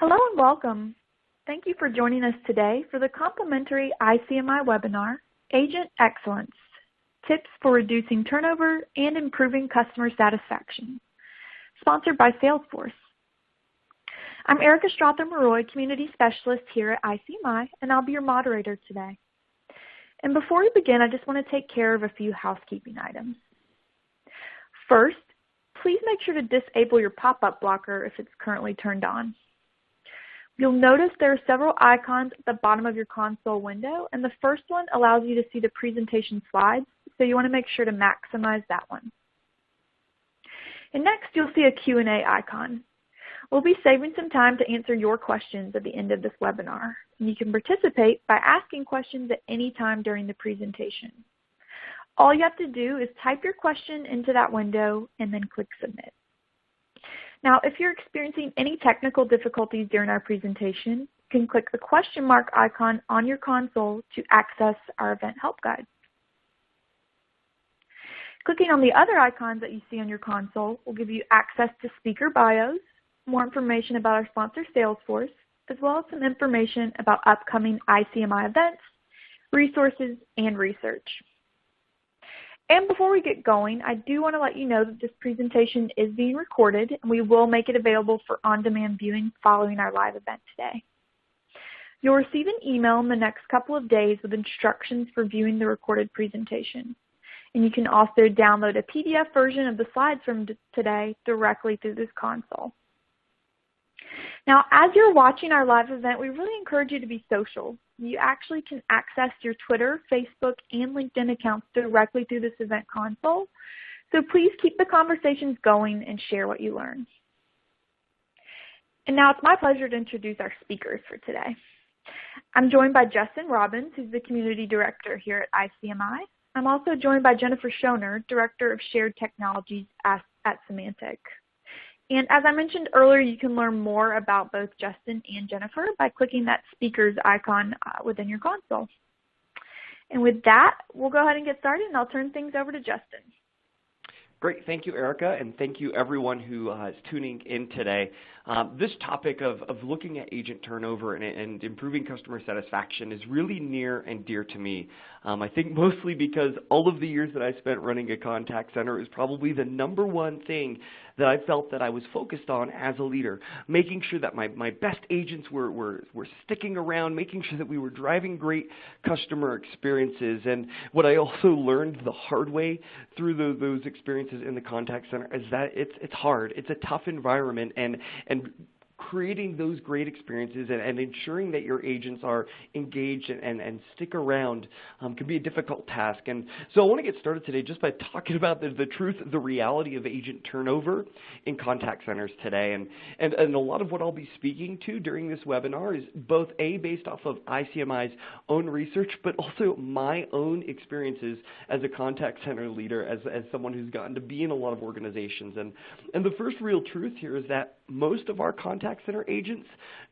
Hello and welcome. Thank you for joining us today for the complimentary ICMI webinar, Agent Excellence, Tips for Reducing Turnover and Improving Customer Satisfaction, sponsored by Salesforce. I'm Erica Strother-Maroy, Community Specialist here at ICMI, and I'll be your moderator today. And before we begin, I just want to take care of a few housekeeping items. First, please make sure to disable your pop-up blocker if it's currently turned on. You'll notice there are several icons at the bottom of your console window, and the first one allows you to see the presentation slides, so you want to make sure to maximize that one. And next, you'll see a Q&A icon. We'll be saving some time to answer your questions at the end of this webinar. And you can participate by asking questions at any time during the presentation. All you have to do is type your question into that window and then click Submit. Now, if you're experiencing any technical difficulties during our presentation, you can click the question mark icon on your console to access our event help guide. Clicking on the other icons that you see on your console will give you access to speaker bios, more information about our sponsor Salesforce, as well as some information about upcoming ICMI events, resources, and research. And before we get going, I do want to let you know that this presentation is being recorded, and we will make it available for on-demand viewing following our live event today. You'll receive an email in the next couple of days with instructions for viewing the recorded presentation. And you can also download a PDF version of the slides from today directly through this console. Now, as you're watching our live event, we really encourage you to be social. You actually can access your Twitter, Facebook, and LinkedIn accounts directly through this event console. So please keep the conversations going and share what you learn. And now it's my pleasure to introduce our speakers for today. I'm joined by Justin Robbins, who's the Community Director here at ICMI. I'm also joined by Jennifer Schoner, Director of Shared Technologies at Symantec. And as I mentioned earlier, you can learn more about both Justin and Jennifer by clicking that speakers icon within your console. And with that, we'll go ahead and get started, and I'll turn things over to Justin. Great. Thank you, Erica, and thank you everyone who is tuning in today. This topic of looking at agent turnover and improving customer satisfaction is really near and dear to me. I think mostly because all of the years that I spent running a contact center is probably the number one thing that I felt that I was focused on as a leader, making sure that my best agents were sticking around, making sure that we were driving great customer experiences. And what I also learned the hard way through those experiences in the contact center is that it's hard. It's a tough environment, and creating those great experiences and ensuring that your agents are engaged and stick around can be a difficult task. And so I want to get started today just by talking about the truth, the reality of agent turnover in contact centers today. And a lot of what I'll be speaking to during this webinar is both based off of ICMI's own research, but also my own experiences as a contact center leader, as someone who's gotten to be in a lot of organizations. And the first real truth here is that most of our contact center agents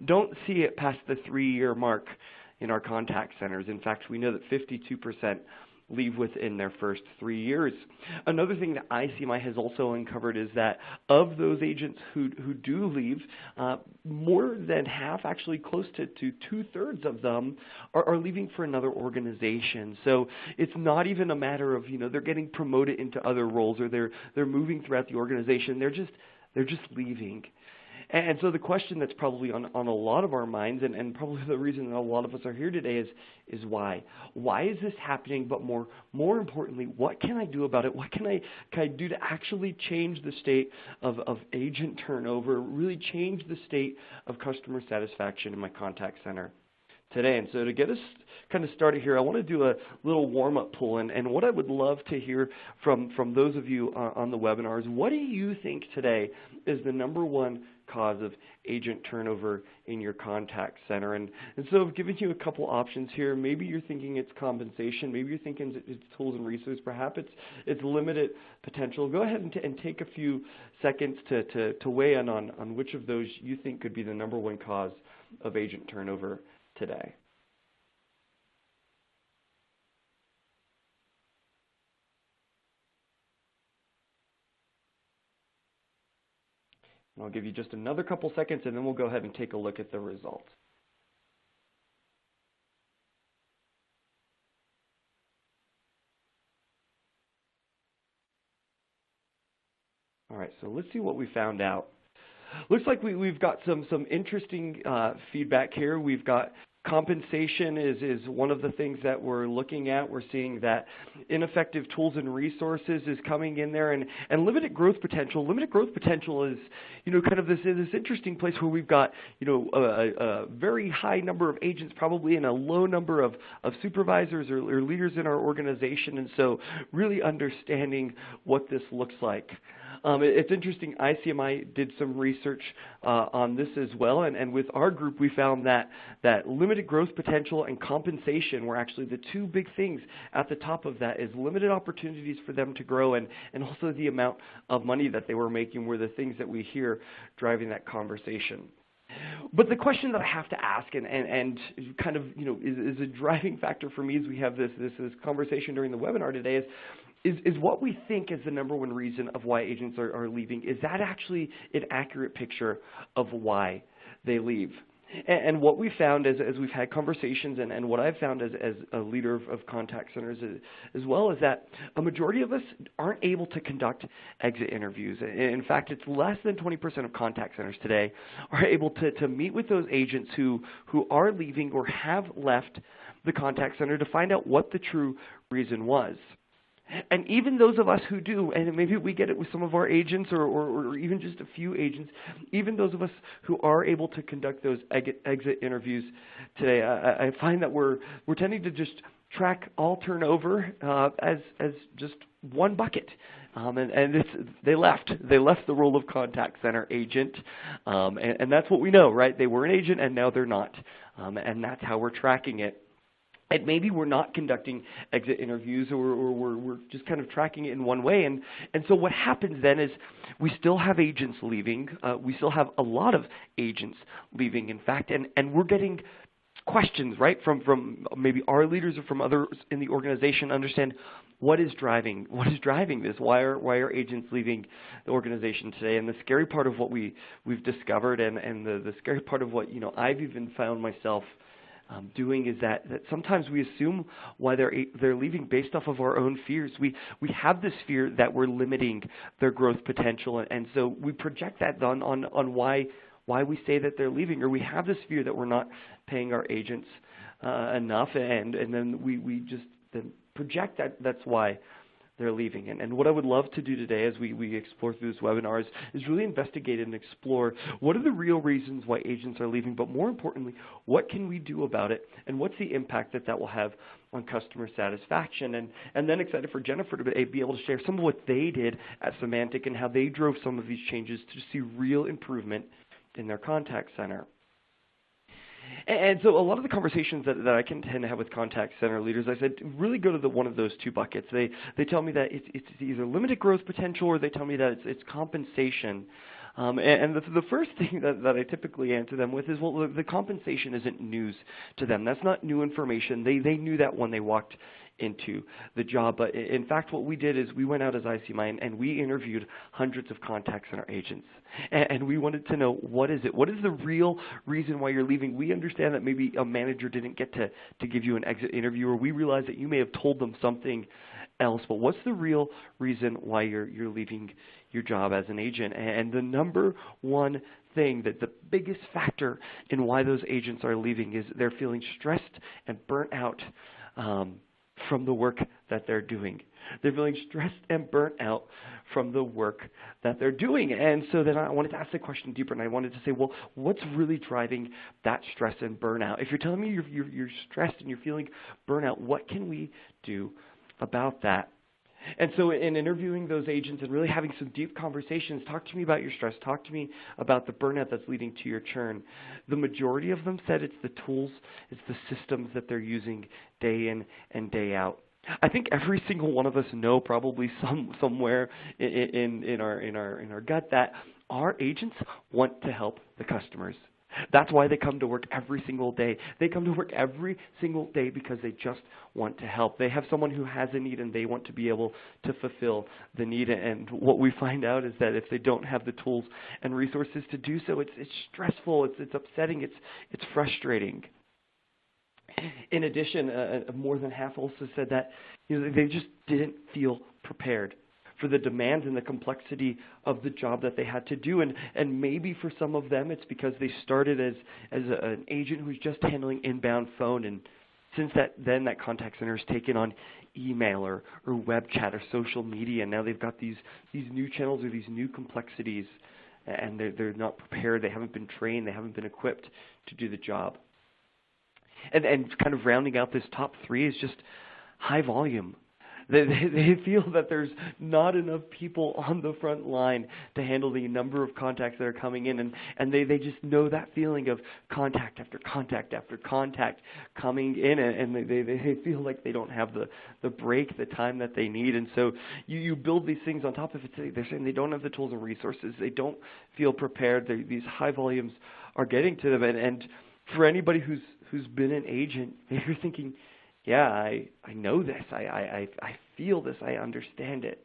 don't see it past the 3-year mark in our contact centers. In fact, we know that 52% leave within their first 3 years. Another thing that ICMI has also uncovered is that of those agents who do leave, more than half, actually close to 2/3 of them, are leaving for another organization. So it's not even a matter of, they're getting promoted into other roles or they're moving throughout the organization. They're just leaving. And so the question that's probably on a lot of our minds, and probably the reason that a lot of us are here today is why? Why is this happening? But more importantly, what can I do about it? What can I do to actually change the state of agent turnover, really change the state of customer satisfaction in my contact center today? And so to get us kind of started here, I want to do a little warm-up poll. And what I would love to hear from those of you on the webinar is, what do you think today is the number one cause of agent turnover in your contact center? And so I've given you a couple options here. Maybe you're thinking it's compensation. Maybe you're thinking it's tools and resources. Perhaps it's limited potential. Go ahead and take a few seconds to weigh in on which of those you think could be the number one cause of agent turnover today. I'll give you just another couple seconds, and then we'll go ahead and take a look at the results. All right, so let's see what we found out. Looks like we've got some interesting feedback here. We've got compensation is one of the things that we're looking at. We're seeing that ineffective tools and resources is coming in there, and limited growth potential. Limited growth potential is, kind of this interesting place where we've got, a very high number of agents probably and a low number of supervisors or leaders in our organization, and so really understanding what this looks like. It's interesting, ICMI did some research on this as well, and with our group we found that limited growth potential and compensation were actually the two big things at the top of that. Is limited opportunities for them to grow, and also the amount of money that they were making were the things that we hear driving that conversation. But the question that I have to ask, and kind of is a driving factor for me as we have this conversation during the webinar today, is what we think is the number one reason of why agents are leaving. Is that actually an accurate picture of why they leave? And what we found as we've had conversations, and what I've found as a leader of contact centers as well, is that a majority of us aren't able to conduct exit interviews. In fact, it's less than 20% of contact centers today are able to meet with those agents who are leaving or have left the contact center to find out what the true reason was. And even those of us who do, and maybe we get it with some of our agents or even just a few agents, even those of us who are able to conduct those exit interviews today, I find that we're tending to just track all turnover as just one bucket. And they left the role of contact center agent, and that's what we know, right? They were an agent and now they're not, and that's how we're tracking it. And maybe we're not conducting exit interviews, or we're just kind of tracking it in one way. And so what happens then is we still have agents leaving. We still have a lot of agents leaving, in fact, and we're getting questions, right, from maybe our leaders or from others in the organization, understand what is driving this. Why are agents leaving the organization today? And the scary part of what we've discovered, and the scary part of what I've even found myself doing, is that sometimes we assume why they're leaving based off of our own fears. We have this fear that we're limiting their growth potential, and so we project that on why we say that they're leaving, or we have this fear that we're not paying our agents enough, and then we just then project that's why they're leaving. And what I would love to do today as we explore through this webinar is really investigate and explore what are the real reasons why agents are leaving, but more importantly, what can we do about it, and what's the impact that will have on customer satisfaction. And then excited for Jennifer to be able to share some of what they did at Symantec and how they drove some of these changes to see real improvement in their contact center. And so a lot of the conversations that I can tend to have with contact center leaders, I said, really go to one of those two buckets. They tell me that it's either limited growth potential, or they tell me that it's compensation. And the first thing that I typically answer them with is, well, the compensation isn't news to them. That's not new information. They knew that when they walked into the job. But in fact, what we did is we went out as ICMI and we interviewed hundreds of contact center agents. And we wanted to know, what is it? What is the real reason why you're leaving? We understand that maybe a manager didn't get to give you an exit interview, or we realize that you may have told them something else, but what's the real reason why you're leaving your job as an agent? And the number one thing, that the biggest factor in why those agents are leaving, is they're feeling stressed and burnt out from the work that they're doing. They're feeling stressed and burnt out from the work that they're doing. And so then I wanted to ask the question deeper, and I wanted to say, well, what's really driving that stress and burnout? If you're telling me you're stressed and you're feeling burnout, what can we do about that? And so in interviewing those agents and really having some deep conversations, talk to me about your stress, talk to me about the burnout that's leading to your churn. The majority of them said it's the tools, it's the systems that they're using day in and day out. I think every single one of us know, probably somewhere in our gut, that our agents want to help the customers. That's why they come to work every single day. They come to work every single day because they just want to help. They have someone who has a need and they want to be able to fulfill the need. And what we find out is that if they don't have the tools and resources to do so, it's stressful, it's upsetting, it's frustrating. In addition, more than half also said that they just didn't feel prepared for the demands and the complexity of the job that they had to do. And maybe for some of them it's because they started as an agent who's just handling inbound phone, and since then that contact center has taken on email or web chat or social media, and now they've got these new channels or these new complexities, and they're not prepared, they haven't been trained, they haven't been equipped to do the job. And kind of rounding out this top three is just high volume. They feel that there's not enough people on the front line to handle the number of contacts that are coming in, and they just know that feeling of contact after contact after contact coming in, and they feel like they don't have the break, the time that they need. And so you build these things on top of it. They're saying they don't have the tools and resources. They don't feel prepared. These high volumes are getting to them. And for anybody who's been an agent, you're thinking, yeah, I know this. I feel this. I understand it.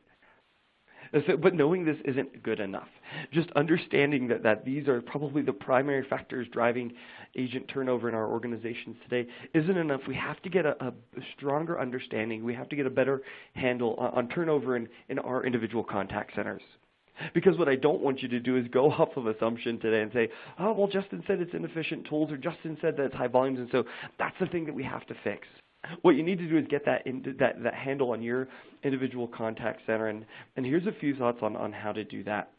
But knowing this isn't good enough. Just understanding that these are probably the primary factors driving agent turnover in our organizations today isn't enough. We have to get a stronger understanding. We have to get a better handle on turnover in our individual contact centers. Because what I don't want you to do is go off of assumption today and say, oh, well, Justin said it's inefficient tools, or Justin said that it's high volumes, and so that's the thing that we have to fix. What you need to do is get that handle on your individual contact center, and here's a few thoughts on how to do that.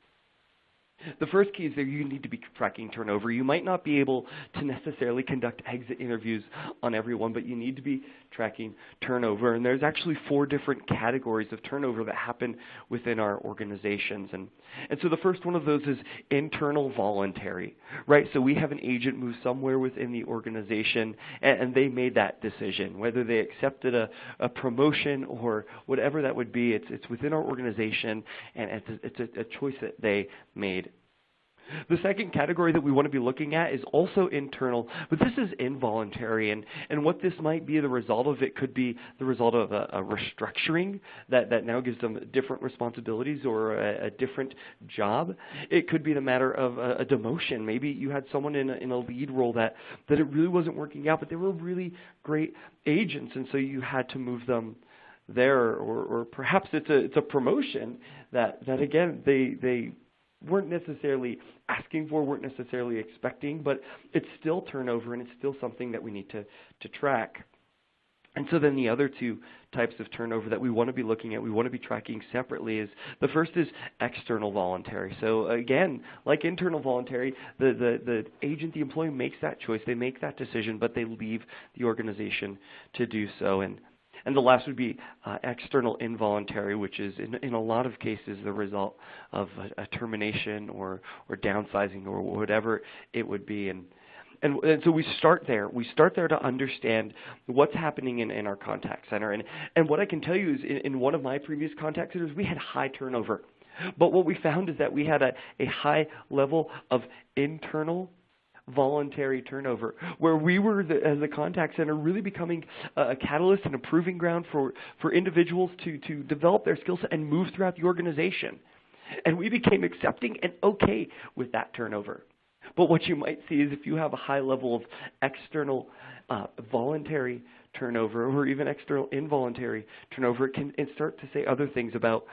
The first key is that you need to be tracking turnover. You might not be able to necessarily conduct exit interviews on everyone, but you need to be tracking turnover. And there's actually 4 different categories of turnover that happen within our organizations. And so the first one of those is internal voluntary, right? So we have an agent move somewhere within the organization, and they made that decision. Whether they accepted a promotion or whatever that would be, it's within our organization, and it's a choice that they made. The second category that we want to be looking at is also internal, but this is involuntary, and what this might be the result of, it could be the result of a restructuring that now gives them different responsibilities or a different job. It could be the matter of a demotion. Maybe you had someone in a lead role that it really wasn't working out, but they were really great agents, and so you had to move them there, or perhaps it's a promotion that again they weren't necessarily asking for, weren't necessarily expecting, but it's still turnover, and it's still something that we need to track. And so then the other 2 types of turnover that we want to be looking at, we want to be tracking separately, is the first is external voluntary. So again, like internal voluntary, the agent, the employee makes that choice, they make that decision, but they leave the organization to do so. And the last would be external involuntary, which is in a lot of cases the result of a termination or downsizing or whatever it would be. And so we start there. We start there to understand what's happening in our contact center. And what I can tell you is in one of my previous contact centers, we had high turnover. But what we found is that we had a high level of internal voluntary turnover, where we were, as a contact center, really becoming a catalyst and a proving ground for individuals to develop their skill set and move throughout the organization. And we became accepting and okay with that turnover. But what you might see is if you have a high level of external voluntary turnover, or even external involuntary turnover, it can start to say other things about,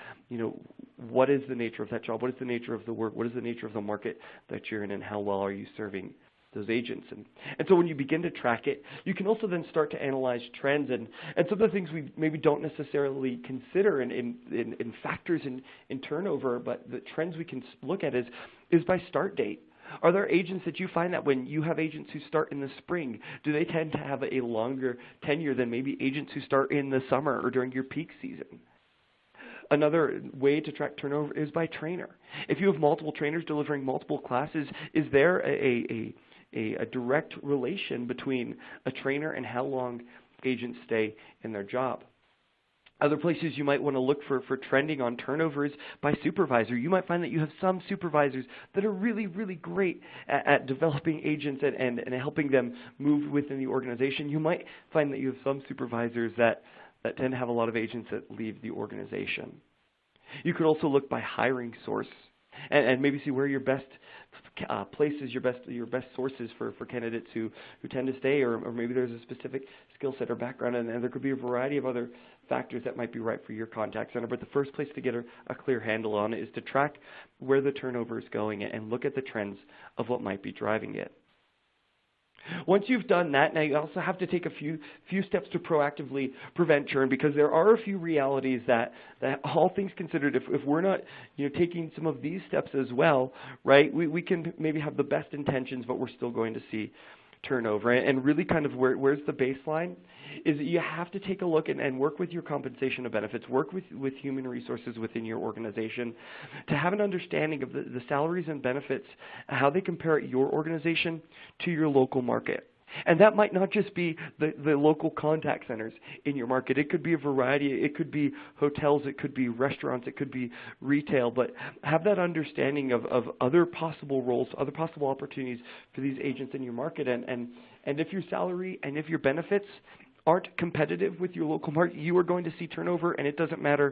what is the nature of that job, what is the nature of the work, what is the nature of the market that you're in, and how well are you serving those agents. And so when you begin to track it, you can also then start to analyze trends and some of the things we maybe don't necessarily consider in factors in turnover, but the trends we can look at is by start date. Are there agents that you find that when you have agents who start in the spring, do they tend to have a longer tenure than maybe agents who start in the summer or during your peak season? Another way to track turnover is by trainer. If you have multiple trainers delivering multiple classes, is there a direct relation between a trainer and how long agents stay in their job? Other places you might want to look for trending on turnover is by supervisor. You might find that you have some supervisors that are really, really great at developing agents and helping them move within the organization. You might find that you have some supervisors that tend to have a lot of agents that leave the organization. You could also look by hiring source and maybe see where your best places, your best sources for candidates who tend to stay, or maybe there's a specific skill set or background, and there could be a variety of other factors that might be right for your contact center. But the first place to get a clear handle on it is to track where the turnover is going and look at the trends of what might be driving it. Once you've done that, now you also have to take a few steps to proactively prevent churn, because there are a few realities that all things considered, if we're not taking some of these steps as well, right, we can maybe have the best intentions, but we're still going to see turnover. And really kind of where's the baseline is that you have to take a look and work with your compensation and benefits, work with human resources within your organization to have an understanding of the salaries and benefits, how they compare at your organization to your local market. And that might not just be the local contact centers in your market. It could be a variety. It could be hotels. It could be restaurants. It could be retail. But have that understanding of other possible roles, other possible opportunities for these agents in your market. And if your salary and if your benefits aren't competitive with your local market, you are going to see turnover, and it doesn't matter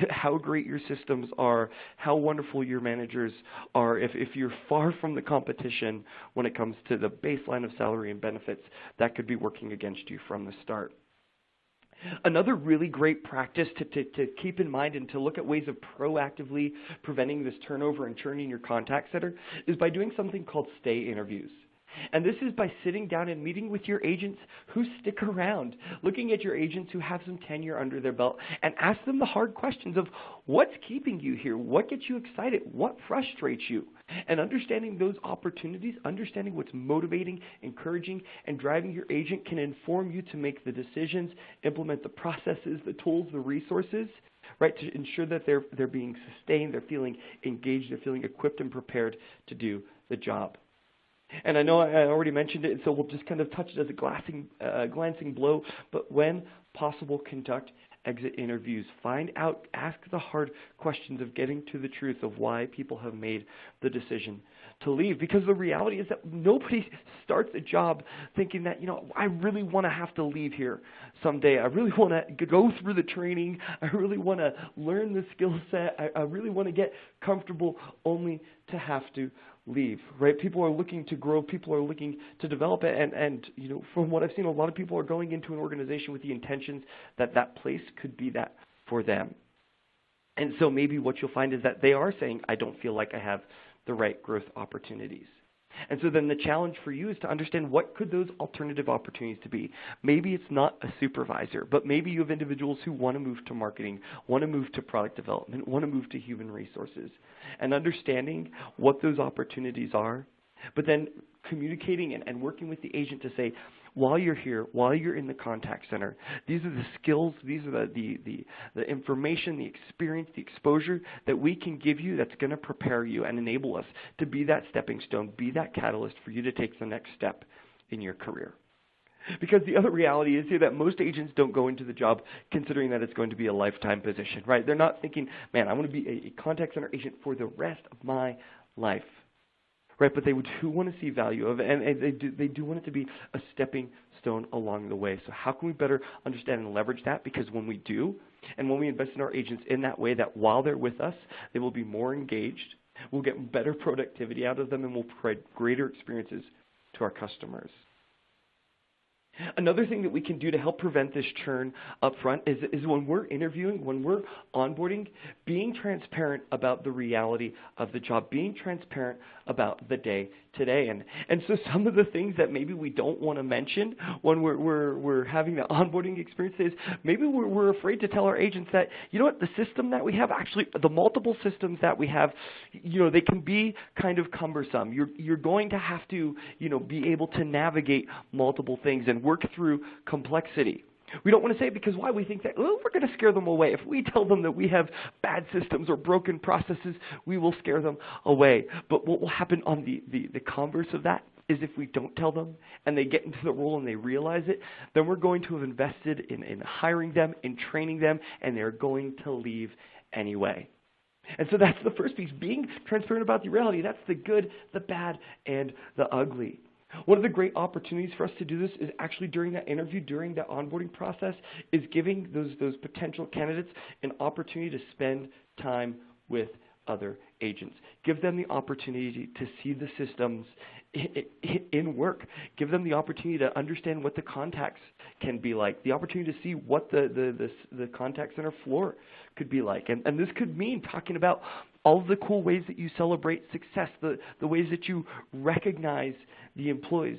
how great your systems are, how wonderful your managers are. If you're far from the competition when it comes to the baseline of salary and benefits, that could be working against you from the start. Another really great practice to keep in mind and to look at ways of proactively preventing this turnover and churning your contact center is by doing something called stay interviews. And this is by sitting down and meeting with your agents who stick around, looking at your agents who have some tenure under their belt, and ask them the hard questions of what's keeping you here, what gets you excited, what frustrates you, and understanding those opportunities, understanding what's motivating, encouraging, and driving your agent can inform you to make the decisions, implement the processes, the tools, the resources, right, to ensure that they're being sustained, they're feeling engaged, they're feeling equipped and prepared to do the job. And I know I already mentioned it, so we'll just kind of touch it as a glancing blow, but when possible, conduct exit interviews. Find out, ask the hard questions of getting to the truth of why people have made the decision to leave. Because the reality is that nobody starts a job thinking that, I really want to have to leave here someday. I really want to go through the training. I really want to learn the skill set. I really want to get comfortable only to have to leave, right? People are looking to grow. People are looking to develop it. And from what I've seen, a lot of people are going into an organization with the intentions that that place could be that for them. And so maybe what you'll find is that they are saying, I don't feel like I have the right growth opportunities. And so then the challenge for you is to understand what could those alternative opportunities to be. Maybe it's not a supervisor, but maybe you have individuals who want to move to marketing, want to move to product development, want to move to human resources. And understanding what those opportunities are, but then communicating and working with the agent to say, while you're here, while you're in the contact center, these are the skills, these are the information, the experience, the exposure that we can give you that's going to prepare you and enable us to be that stepping stone, be that catalyst for you to take the next step in your career. Because the other reality is here that most agents don't go into the job considering that it's going to be a lifetime position, right? They're not thinking, man, I want to be a contact center agent for the rest of my life. Right, but they do want to see value of it, and they do want it to be a stepping stone along the way. So how can we better understand and leverage that? Because when we do, and when we invest in our agents in that way, that while they're with us, they will be more engaged, we'll get better productivity out of them, and we'll provide greater experiences to our customers. Another thing that we can do to help prevent this churn up front is when we're interviewing, when we're onboarding, being transparent about the reality of the job, being transparent about the day today. And so some of the things that maybe we don't want to mention when we're having the onboarding experience is maybe we're afraid to tell our agents that, the system that we have, actually the multiple systems that we have, they can be kind of cumbersome. You're going to have to, be able to navigate multiple things and work through complexity. We don't want to say it because why? We think that, we're going to scare them away. If we tell them that we have bad systems or broken processes, we will scare them away. But what will happen on the converse of that is if we don't tell them and they get into the role and they realize it, then we're going to have invested in hiring them, in training them, and they're going to leave anyway. And so that's the first piece, being transparent about the reality. That's the good, the bad, and the ugly. One of the great opportunities for us to do this is actually during that interview, during that onboarding process, is giving those potential candidates an opportunity to spend time with other agents. Give them the opportunity to see the systems in work. Give them the opportunity to understand what the contacts can be like, the opportunity to see what the contact center floor could be like. And this could mean talking about all of the cool ways that you celebrate success, the ways that you recognize the employees.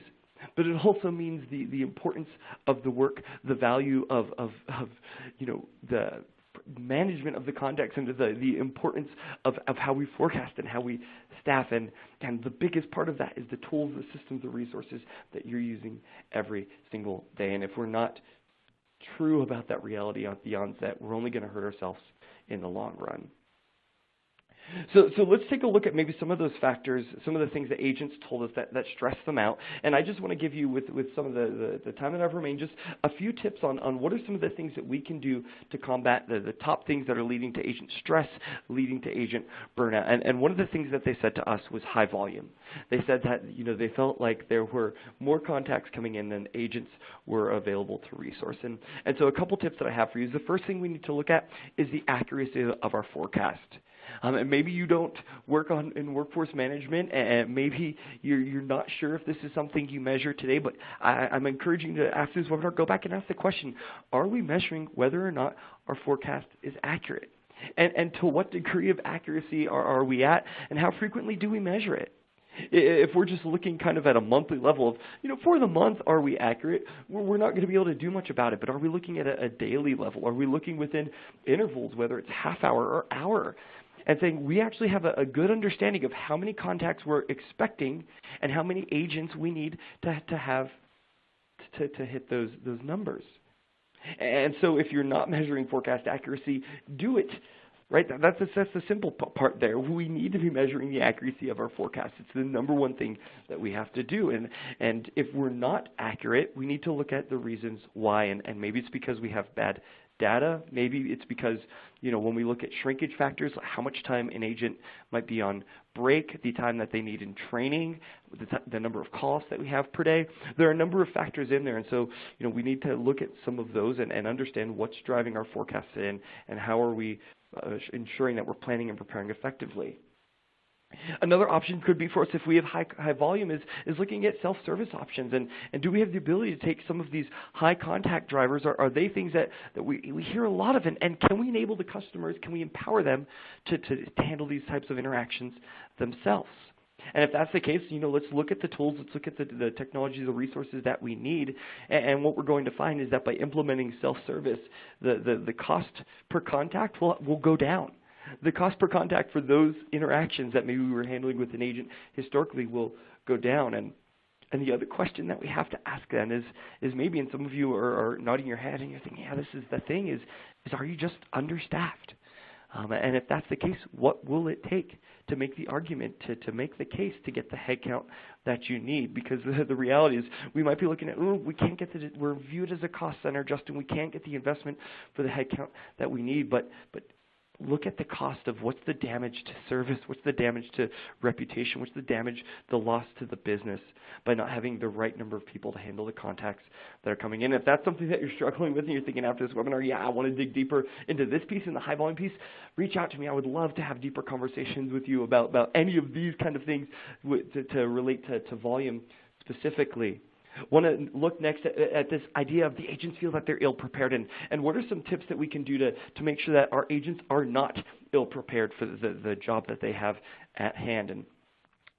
But it also means the importance of the work, the value of the management of the contact center, the importance of how we forecast and how we staff, and the biggest part of that is the tools, the systems, the resources that you're using every single day. And if we're not true about that reality at the onset, we're only going to hurt ourselves in the long run. So let's take a look at maybe some of those factors, some of the things that agents told us that stress them out. And I just want to give you, with some of the time that I've remained, just a few tips on what are some of the things that we can do to combat the top things that are leading to agent stress, leading to agent burnout. And one of the things that they said to us was high volume. They said that they felt like there were more contacts coming in than agents were available to resource. And so a couple tips that I have for you is the first thing we need to look at is the accuracy of our forecast. And maybe you don't work in workforce management, and maybe you're not sure if this is something you measure today, but I'm encouraging you to ask this webinar, go back and ask the question, are we measuring whether or not our forecast is accurate? And to what degree of accuracy are we at, and how frequently do we measure it? If we're just looking kind of at a monthly level of, for the month, are we accurate? We're not going to be able to do much about it, but are we looking at a daily level? Are we looking within intervals, whether it's half hour or hour? And saying we actually have a good understanding of how many contacts we're expecting and how many agents we need to have to hit those numbers. And so if you're not measuring forecast accuracy, do it. Right? That's the simple part there. We need to be measuring the accuracy of our forecast. It's the number one thing that we have to do. And if we're not accurate, we need to look at the reasons why. And maybe it's because we have bad data. Maybe it's because, when we look at shrinkage factors, how much time an agent might be on break, the time that they need in training, the number of calls that we have per day. There are a number of factors in there. And so, we need to look at some of those and understand what's driving our forecasts in and how are we ensuring that we're planning and preparing effectively. Another option could be for us, if we have high volume, is looking at self-service options. And do we have the ability to take some of these high contact drivers? Are they things that we hear a lot of? And can we enable the customers, can we empower them to handle these types of interactions themselves? And if that's the case, let's look at the tools, let's look at the technology, the resources that we need. And what we're going to find is that by implementing self-service, the cost per contact will go down. The cost per contact for those interactions that maybe we were handling with an agent historically will go down. And the other question that we have to ask then is maybe, and some of you are nodding your head and you're thinking, yeah, this is the thing, is are you just understaffed? And if that's the case, what will it take to make the argument, to make the case to get the headcount that you need? Because the reality is we might be looking at, we can't get we're viewed as a cost center, Justin, we can't get the investment for the headcount that we need, but look at the cost of what's the damage to service, what's the damage to reputation, what's the damage, the loss to the business by not having the right number of people to handle the contacts that are coming in. If that's something that you're struggling with and you're thinking after this webinar, I want to dig deeper into this piece and the high volume piece, reach out to me. I would love to have deeper conversations with you about any of these kind of things to relate to volume specifically. Want to look next at this idea of the agents feel that they're ill-prepared, and what are some tips that we can do to make sure that our agents are not ill-prepared for the job that they have at hand. And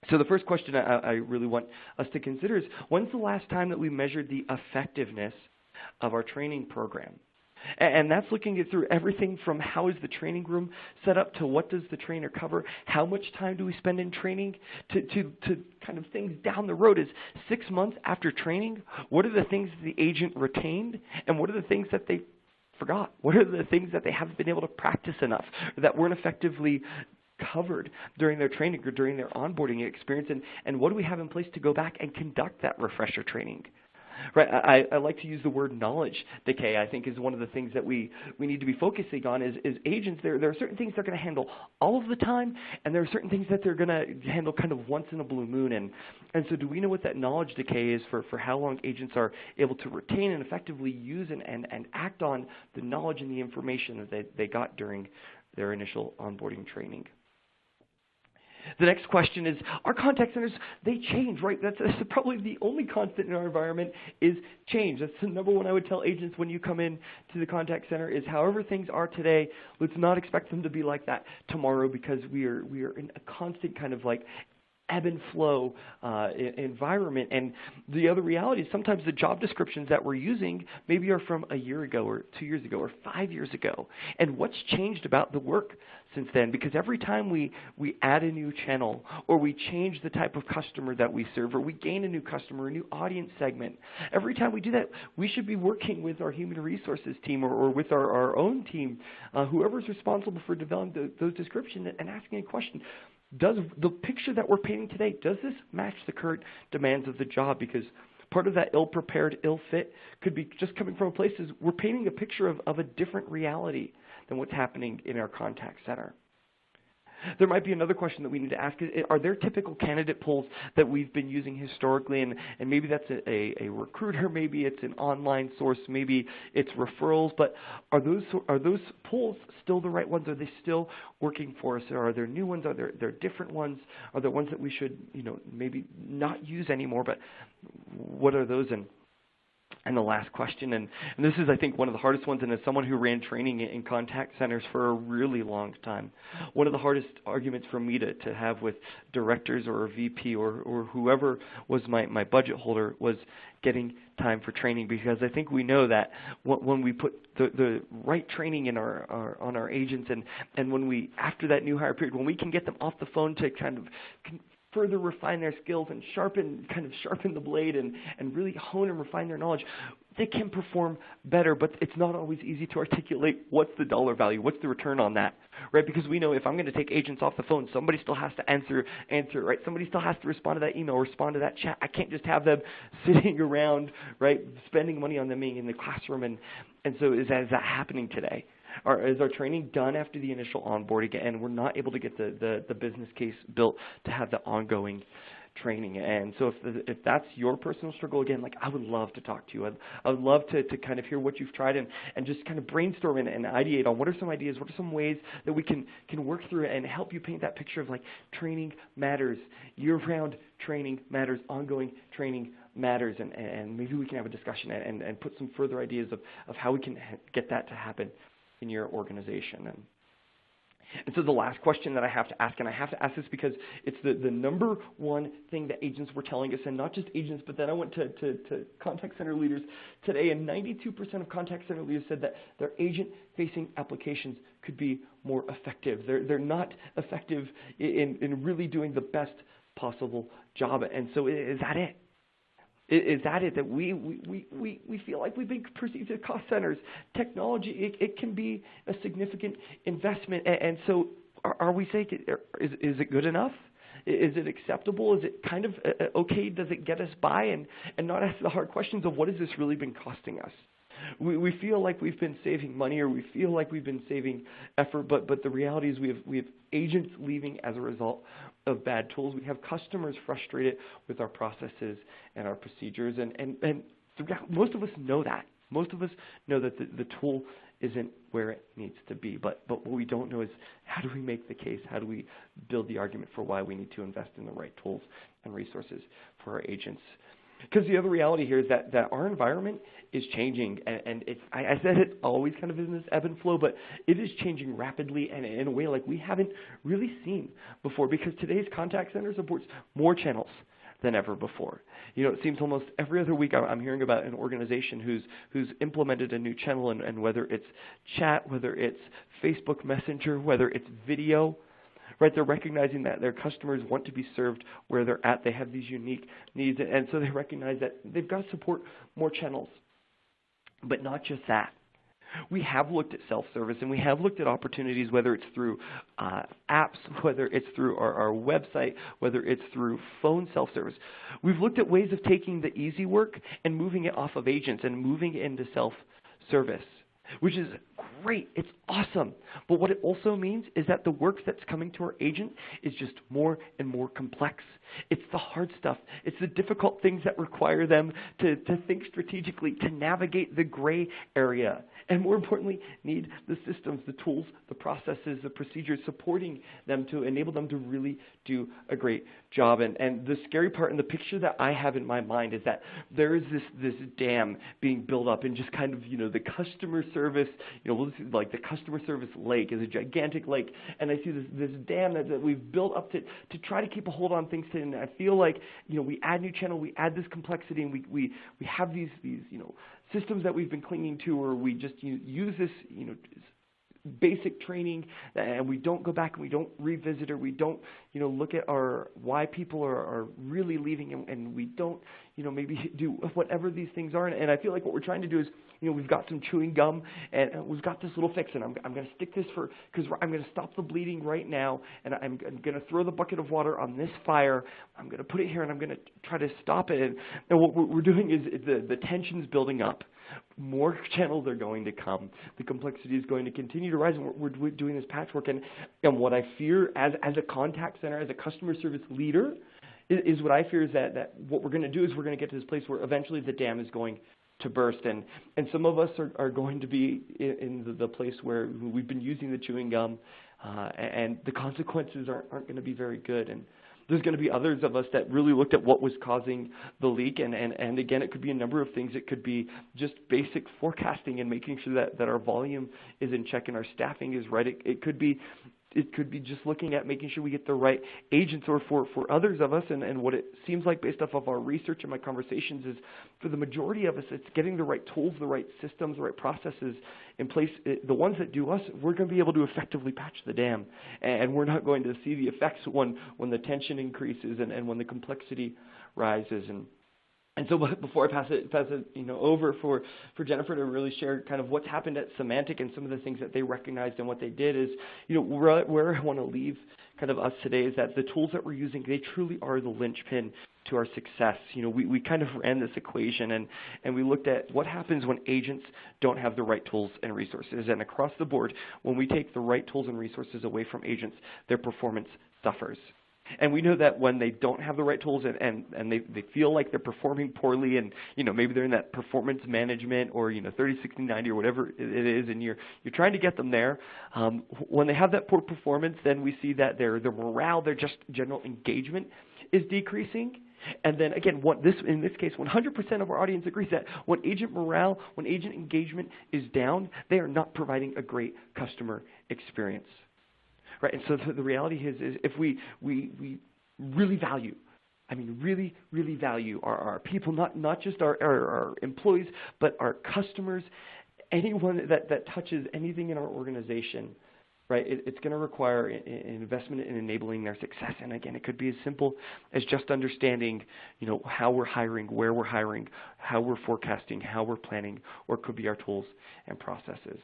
so the first question I really want us to consider is, when's the last time that we measured the effectiveness of our training program? And that's looking at through everything from how is the training room set up to what does the trainer cover, how much time do we spend in training, to kind of things down the road is 6 months after training, what are the things the agent retained and what are the things that they forgot? What are the things that they haven't been able to practice enough, that weren't effectively covered during their training or during their onboarding experience, and what do we have in place to go back and conduct that refresher training? Right, I like to use the word knowledge decay. I think is one of the things that we need to be focusing on is agents. There are certain things they're going to handle all of the time, and there are certain things that they're going to handle kind of once in a blue moon. And so do we know what that knowledge decay is for how long agents are able to retain and effectively use and act on the knowledge and the information that they got during their initial onboarding training? The next question is, our contact centers, they change, right? That's probably the only constant in our environment is change. That's the number one I would tell agents when you come in to the contact center is however things are today, let's not expect them to be like that tomorrow because we are in a constant kind of like ebb and flow environment. And the other reality is sometimes the job descriptions that we're using maybe are from a year ago or 2 years ago or 5 years ago. And what's changed about the work since then? Because every time we add a new channel or we change the type of customer that we serve or we gain a new customer, a new audience segment, every time we do that, we should be working with our human resources team or with our own team, whoever's responsible for developing those descriptions and asking a question. Does the picture that we're painting today, does this match the current demands of the job? Because part of that ill-prepared, ill-fit could be just coming from a place is we're painting a picture of a different reality than what's happening in our contact center. There might be another question that we need to ask. Are there typical candidate pools that we've been using historically? And maybe that's a recruiter, maybe it's an online source, maybe it's referrals. But are those pools still the right ones? Are they still working for us? Or are there new ones? Are there different ones? Are there ones that we should maybe not use anymore? But what are those? And the last question, and this is, I think, one of the hardest ones, and as someone who ran training in contact centers for a really long time, one of the hardest arguments for me to have with directors or a VP or whoever was my budget holder was getting time for training, because I think we know that when we put the right training in on our agents, and when we, after that new hire period, when we can get them off the phone to kind of further refine their skills and sharpen the blade and really hone and refine their knowledge, they can perform better. But it's not always easy to articulate what's the dollar value, what's the return on that, right? Because we know if I'm going to take agents off the phone, somebody still has to answer, right? Somebody still has to respond to that email, respond to that chat. I can't just have them sitting around, right, spending money on them being in the classroom. And so is that happening today? Or is our training done after the initial onboarding and we're not able to get the business case built to have the ongoing training? And so if that's your personal struggle, again, like I would love to talk to you. I would love to kind of hear what you've tried and just kind of brainstorm and ideate on what are some ideas, what are some ways that we can work through and help you paint that picture of like training matters, year-round training matters, ongoing training matters, and maybe we can have a discussion and put some further ideas of how we can get that to happen in your organization. And so the last question that I have to ask, and I have to ask this because it's the number one thing that agents were telling us, and not just agents, but then I went to contact center leaders today, and 92% of contact center leaders said that their agent-facing applications could be more effective. They're not effective in really doing the best possible job. And so is that it? Is that it, that we feel like we've been perceived as cost centers? Technology, it can be a significant investment. And so are we saying, is it good enough? Is it acceptable? Is it kind of okay? Does it get us by? And not ask the hard questions of what has this really been costing us? We feel like we've been saving money, or we feel like we've been saving effort, but the reality is we have agents leaving as a result of bad tools. We have customers frustrated with our processes and our procedures, and most of us know that. Most of us know that the tool isn't where it needs to be, but what we don't know is how do we make the case, how do we build the argument for why we need to invest in the right tools and resources for our agents. Because the other reality here is that our environment is changing, and I said it always kind of in this ebb and flow, but it is changing rapidly and in a way like we haven't really seen before, because today's contact center supports more channels than ever before. It seems almost every other week I'm hearing about an organization who's implemented a new channel, and whether it's chat, whether it's Facebook Messenger, whether it's video, right? They're recognizing that their customers want to be served where they're at. They have these unique needs, and so they recognize that they've got to support more channels. But not just that. We have looked at self-service, and we have looked at opportunities, whether it's through apps, whether it's through our website, whether it's through phone self-service. We've looked at ways of taking the easy work and moving it off of agents and moving it into self-service, which is great. It's awesome. But what it also means is that the work that's coming to our agent is just more and more complex. It's the hard stuff. It's the difficult things that require them to think strategically, to navigate the gray area, and more importantly, need the systems, the tools, the processes, the procedures supporting them to enable them to really do a great job. And the scary part and the picture that I have in my mind is that there is this dam being built up, and just kind of, the customer service, like the customer service lake is a gigantic lake, and I see this dam that we've built up to try to keep a hold on things. And I feel like, we add new channel, we add this complexity, and we have these systems that we've been clinging to, or we just use this basic training, and we don't go back and we don't revisit, or we don't look at why people are really leaving, and we don't maybe do whatever these things are. And I feel like what we're trying to do is, we've got some chewing gum, and we've got this little fix, and I'm going to stick this because I'm going to stop the bleeding right now, and I'm going to throw the bucket of water on this fire. I'm going to put it here, and I'm going to try to stop it. And what we're doing is the tension's building up. More channels are going to come. The complexity is going to continue to rise, and we're doing this patchwork. And what I fear as a contact center, as a customer service leader, is what I fear is that what we're going to do is we're going to get to this place where eventually the dam is going to burst, and some of us are going to be in the place where we've been using the chewing gum, and the consequences aren't going to be very good. And there's going to be others of us that really looked at what was causing the leak, and again, it could be a number of things. It could be just basic forecasting and making sure that our volume is in check and our staffing is right. It could be just looking at making sure we get the right agents, or for others of us, and what it seems like based off of our research and my conversations is, for the majority of us, it's getting the right tools, the right systems, the right processes in place. The ones that do us, we're going to be able to effectively patch the dam, and we're not going to see the effects when the tension increases and when the complexity rises. And so before I pass it over for Jennifer to really share kind of what's happened at Symantec and some of the things that they recognized and what they did is, where I want to leave kind of us today is that the tools that we're using, they truly are the linchpin to our success. We kind of ran this equation, and we looked at what happens when agents don't have the right tools and resources. And across the board, when we take the right tools and resources away from agents, their performance suffers. And we know that when they don't have the right tools and they feel like they're performing poorly, and maybe they're in that performance management or 30, 60, 90 or whatever it is, and you're trying to get them there. When they have that poor performance, then we see that their morale, their just general engagement is decreasing. And then again, in this case, 100% of our audience agrees that when agent morale, when agent engagement is down, they are not providing a great customer experience. Right, and so the reality is if we really value, really value our people, not just our employees, but our customers, anyone that touches anything in our organization, right, it's going to require an investment in enabling their success. And again, it could be as simple as just understanding, how we're hiring, where we're hiring, how we're forecasting, how we're planning, or it could be our tools and processes.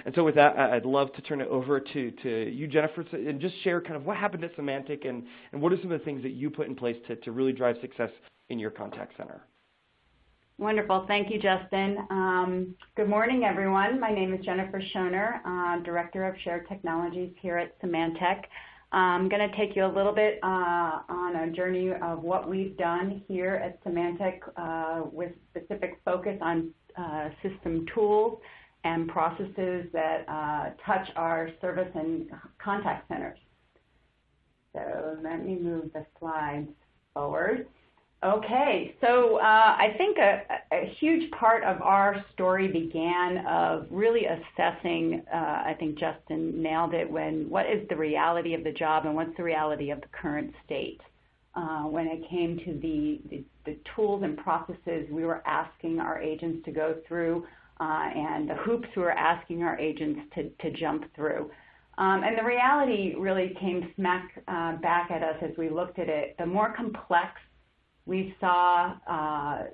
And so with that, I'd love to turn it over to you, Jennifer, and just share kind of what happened at Symantec and what are some of the things that you put in place to really drive success in your contact center. Wonderful. Thank you, Justin. Good morning, everyone. My name is Jennifer Schoner, Director of Shared Technologies here at Symantec. I'm going to take you a little bit on a journey of what we've done here at Symantec with specific focus on system tools and processes that touch our service and contact centers. So let me move the slides forward. Okay, so I think a huge part of our story began of really assessing, I think Justin nailed it, what is the reality of the job and what's the reality of the current state. When it came to the tools and processes we were asking our agents to go through, and the hoops we were asking our agents to jump through. And the reality really came smack back at us as we looked at it. The more complex we saw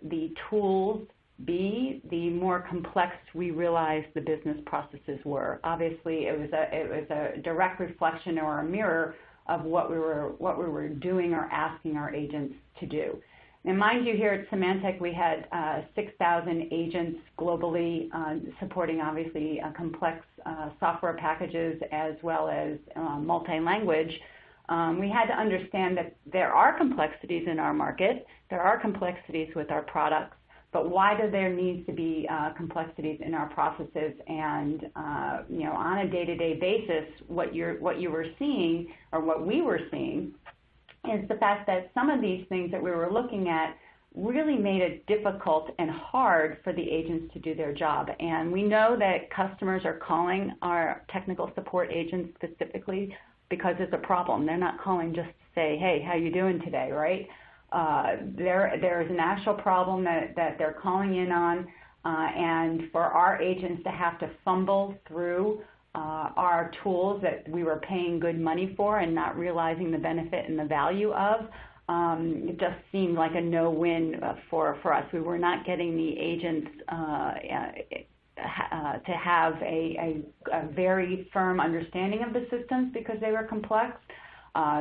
the tools B, the more complex we realized the business processes were. Obviously, it was a direct reflection or a mirror of what we were doing or asking our agents to do. And mind you, here at Symantec, we had 6,000 agents globally supporting, obviously, complex software packages as well as multi-language. We had to understand that there are complexities in our market, there are complexities with our products, but why do there need to be complexities in our processes? And on a day-to-day basis, what you were seeing, or what we were seeing, is the fact that some of these things that we were looking at really made it difficult and hard for the agents to do their job. And we know that customers are calling our technical support agents specifically because it's a problem. They're not calling just to say, hey, how you doing today, right? There is an actual problem that they're calling in on, and for our agents to have to fumble through our tools that we were paying good money for and not realizing the benefit and the value of, it just seemed like a no-win for us. We were not getting the agents to have a very firm understanding of the systems because they were complex.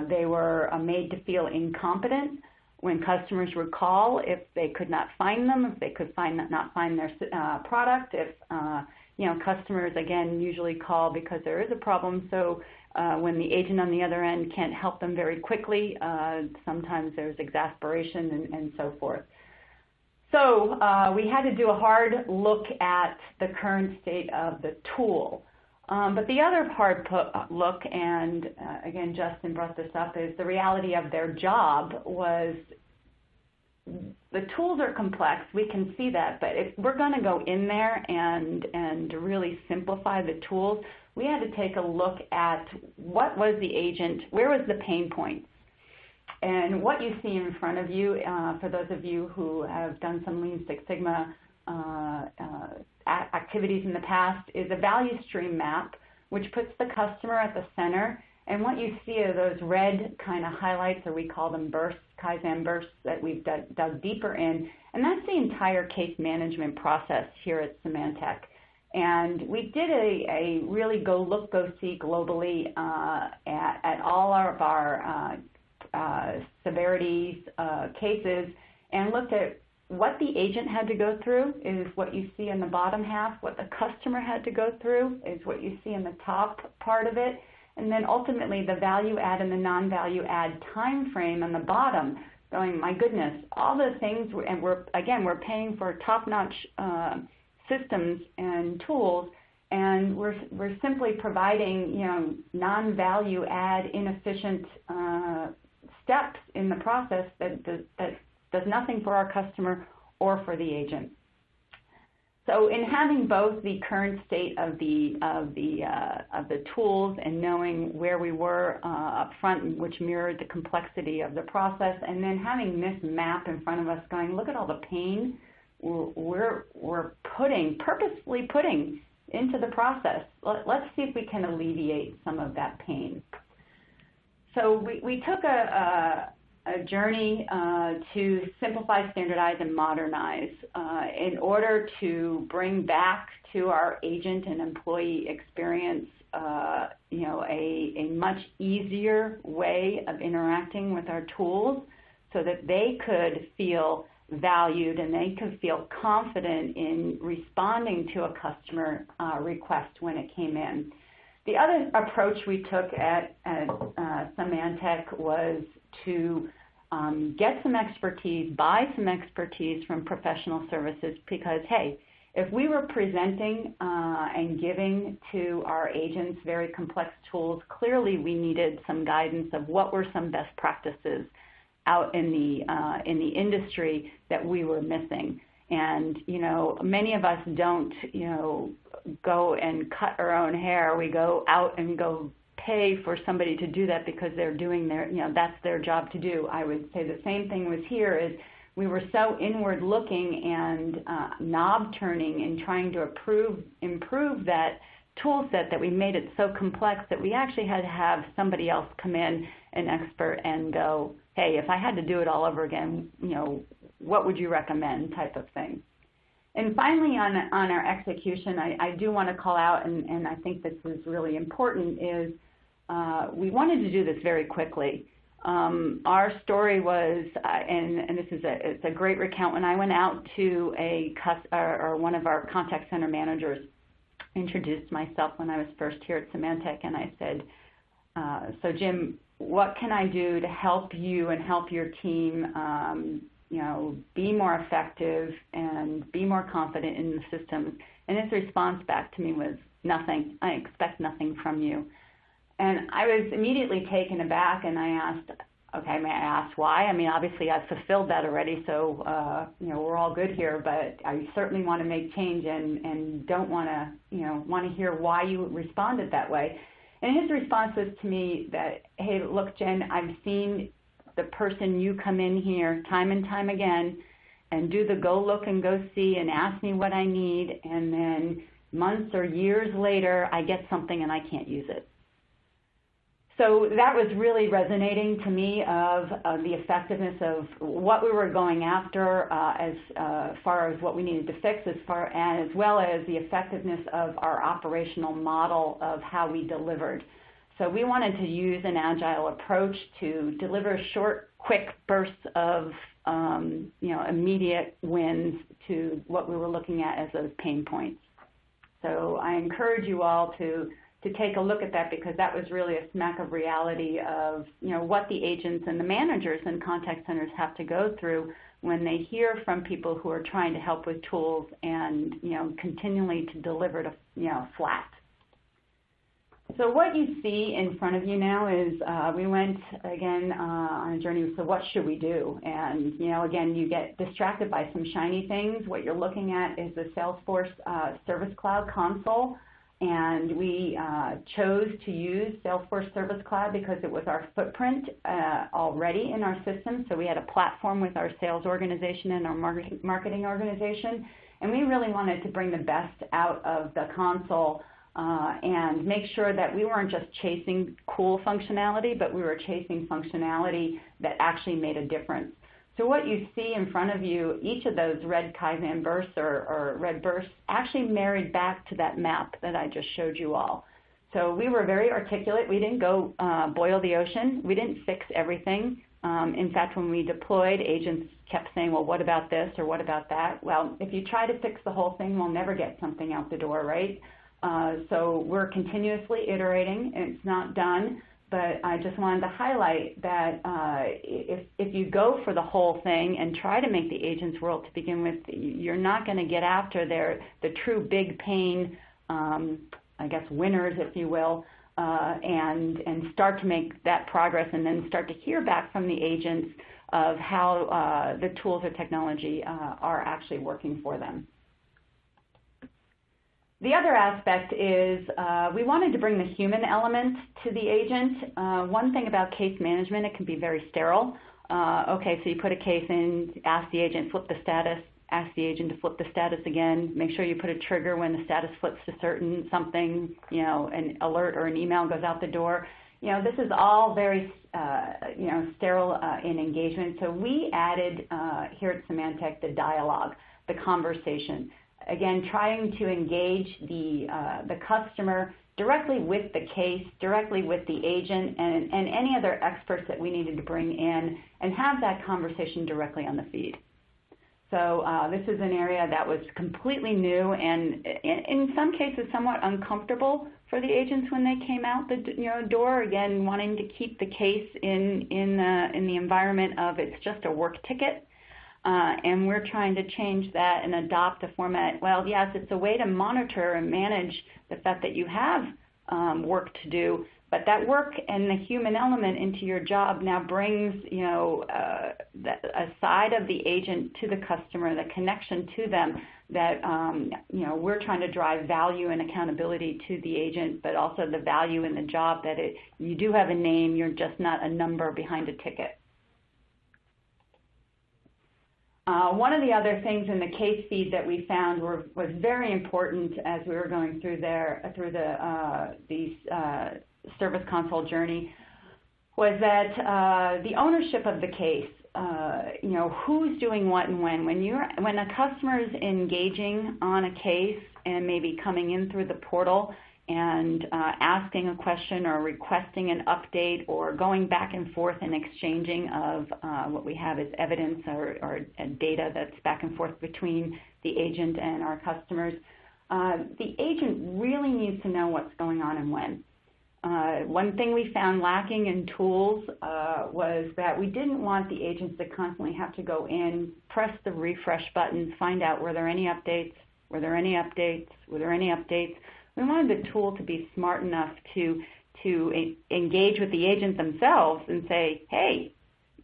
They were made to feel incompetent when customers would call if they could not find them, if they could not find their product, if customers, again, usually call because there is a problem. So when the agent on the other end can't help them very quickly, sometimes there's exasperation and so forth. So we had to do a hard look at the current state of the tool. But the other hard look, and again, Justin brought this up, is the reality of their job was the tools are complex. We can see that, but if we're going to go in there and really simplify the tools, we had to take a look at what was the agent, where was the pain points. And what you see in front of you, for those of you who have done some Lean Six Sigma activities in the past, is a value stream map, which puts the customer at the center. And what you see are those red kind of highlights, or we call them bursts, Kaizen bursts, that we've dug deeper in. And that's the entire case management process here at Symantec. And we did a really go look, go see globally at all of our severities, cases, and looked at what the agent had to go through is what you see in the bottom half. What the customer had to go through is what you see in the top part of it. And then ultimately the value add and the non-value add time frame on the bottom, going, my goodness, all the things, and we're paying for top-notch systems and tools, and we're simply providing, non-value add, inefficient steps in the process that does nothing for our customer or for the agent. So in having both the current state of the tools and knowing where we were up front, which mirrored the complexity of the process, and then having this map in front of us going, look at all the pain we're purposefully putting into the process. Let's see if we can alleviate some of that pain. So we took a journey to simplify, standardize, and modernize in order to bring back to our agent and employee experience a much easier way of interacting with our tools so that they could feel valued and they could feel confident in responding to a customer request when it came in. The other approach we took at Symantec was to get some expertise, buy some expertise from professional services, because, hey, if we were presenting and giving to our agents very complex tools, clearly we needed some guidance of what were some best practices out in the industry that we were missing. And, many of us don't, go and cut our own hair. We go out and go pay for somebody to do that because they're doing that's their job to do. I would say the same thing was here is we were so inward looking and knob turning and trying to improve that tool set that we made it so complex that we actually had to have somebody else come in, an expert, and go, hey, if I had to do it all over again, what would you recommend, type of thing. And finally, on our execution, I do want to call out, and I think this is really important, is we wanted to do this very quickly. Our story was, and it's a great recount, when I went out to one of our contact center managers, introduced myself when I was first here at Symantec, and I said, so Jim, what can I do to help you and help your team be more effective and be more confident in the systems? And his response back to me was, nothing. I expect nothing from you. And I was immediately taken aback, and I asked, okay, may I ask why? I mean, obviously I've fulfilled that already, so we're all good here, but I certainly want to make change and don't want to hear why you responded that way. And his response was to me that, hey, look, Jen, I've seen the person you come in here time and time again and do the go look and go see and ask me what I need, and then months or years later I get something and I can't use it. So that was really resonating to me of the effectiveness of what we were going after as far as what we needed to fix, as well as the effectiveness of our operational model of how we delivered. So we wanted to use an agile approach to deliver short, quick bursts of immediate wins to what we were looking at as those pain points. So I encourage you all to take a look at that, because that was really a smack of reality of what the agents and the managers and contact centers have to go through when they hear from people who are trying to help with tools and continually to deliver to flat. So what you see in front of you now is we went again on a journey. So what should we do? And again, you get distracted by some shiny things. What you're looking at is the Salesforce Service Cloud console. And we chose to use Salesforce Service Cloud because it was our footprint already in our system. So we had a platform with our sales organization and our marketing organization. And we really wanted to bring the best out of the console and make sure that we weren't just chasing cool functionality, but we were chasing functionality that actually made a difference. So what you see in front of you, each of those red Kaizen bursts or red bursts actually married back to that map that I just showed you all. So we were very articulate. We didn't go boil the ocean. We didn't fix everything. In fact, when we deployed, agents kept saying, well, what about this or what about that? Well, if you try to fix the whole thing, we'll never get something out the door, right? So we're continuously iterating. It's not done. But I just wanted to highlight that if you go for the whole thing and try to make the agent's world to begin with, you're not going to get after the true big pain, I guess, winners, if you will, and start to make that progress and then start to hear back from the agents of how the tools or technology are actually working for them. The other aspect is we wanted to bring the human element to the agent. One thing about case management, it can be very sterile. Okay, so you put a case in, ask the agent, flip the status, ask the agent to flip the status again, make sure you put a trigger when the status flips to something, an alert or an email goes out the door. This is all very, sterile in engagement. So we added here at Symantec the dialogue, the conversation. Again, trying to engage the customer directly with the case, directly with the agent, and any other experts that we needed to bring in, and have that conversation directly on the feed. So this is an area that was completely new and in some cases somewhat uncomfortable for the agents when they came out the door, again, wanting to keep the case in the environment of it's just a work ticket. And we're trying to change that and adopt a format. Well, yes, it's a way to monitor and manage the fact that you have work to do, but that work and the human element into your job now brings, a side of the agent to the customer, the connection to them that, we're trying to drive value and accountability to the agent, but also the value in the job that you do have a name, you're just not a number behind a ticket. One of the other things in the case feed that we found was very important as we were going through the Service Console journey was that the ownership of the case, who's doing what and when. When a customer is engaging on a case and maybe coming in through the portal and asking a question or requesting an update or going back and forth and exchanging of what we have as evidence or data that's back and forth between the agent and our customers, the agent really needs to know what's going on and when. One thing we found lacking in tools was that we didn't want the agents to constantly have to go in, press the refresh buttons, find out were there any updates, were there any updates, were there any updates. We wanted the tool to be smart enough to engage with the agent themselves and say, hey,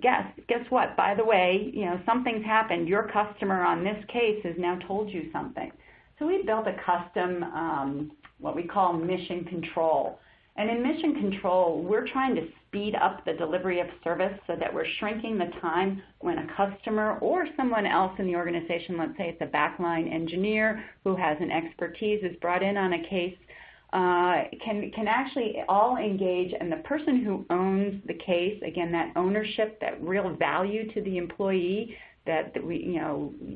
guess what? By the way, something's happened. Your customer on this case has now told you something. So we built a custom, what we call mission control. And in mission control, we're trying to speed up the delivery of service so that we're shrinking the time when a customer or someone else in the organization, let's say it's a backline engineer who has an expertise, is brought in on a case, can actually all engage, and the person who owns the case, again, that ownership, that real value to the employee, that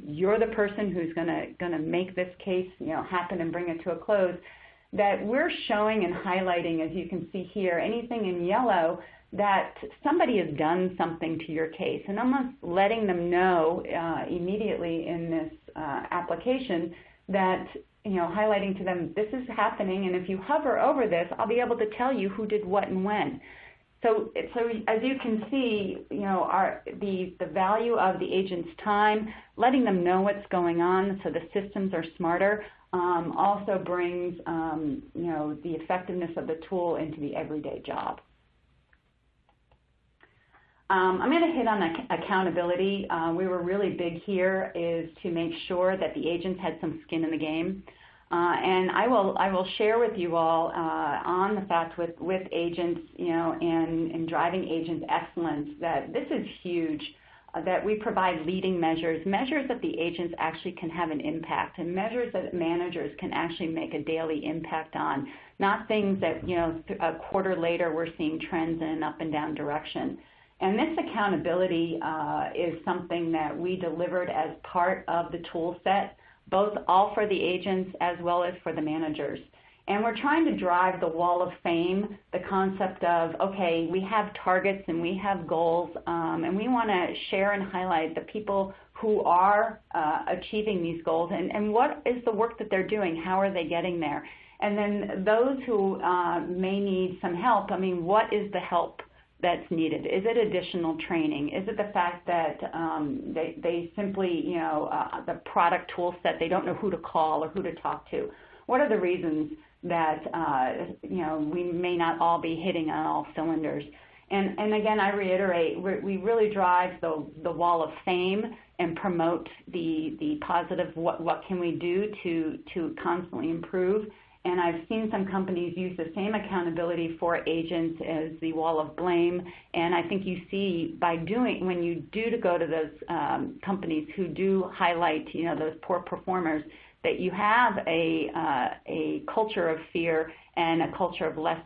you're the person who's going to make this case happen and bring it to a close, that we're showing and highlighting, as you can see here, anything in yellow that somebody has done something to your case, and almost letting them know immediately in this application that, highlighting to them, this is happening, and if you hover over this, I'll be able to tell you who did what and when. So as you can see, the value of the agent's time, letting them know what's going on so the systems are smarter, also brings the effectiveness of the tool into the everyday job. I'm going to hit on accountability. We were really big here is to make sure that the agents had some skin in the game. And I will share with you all on the fact with agents, and driving agent excellence, that this is huge, that we provide leading measures that the agents actually can have an impact, and measures that managers can actually make a daily impact on, not things that, a quarter later we're seeing trends in an up and down direction. And this accountability is something that we delivered as part of the tool set, both all for the agents as well as for the managers. And we're trying to drive the wall of fame, the concept of, okay, we have targets and we have goals, and we want to share and highlight the people who are achieving these goals, and what is the work that they're doing, how are they getting there? And then those who may need some help, what is the help that's needed? Is it additional training? Is it the fact that they simply, the product tool set, they don't know who to call or who to talk to? What are the reasons that we may not all be hitting on all cylinders? And again, I reiterate, we really drive the wall of fame and promote the positive, what can we do to constantly improve. And I've seen some companies use the same accountability for agents as the wall of blame. And I think you see when you do to go to those companies who do highlight, those poor performers, that you have a culture of fear and a culture of less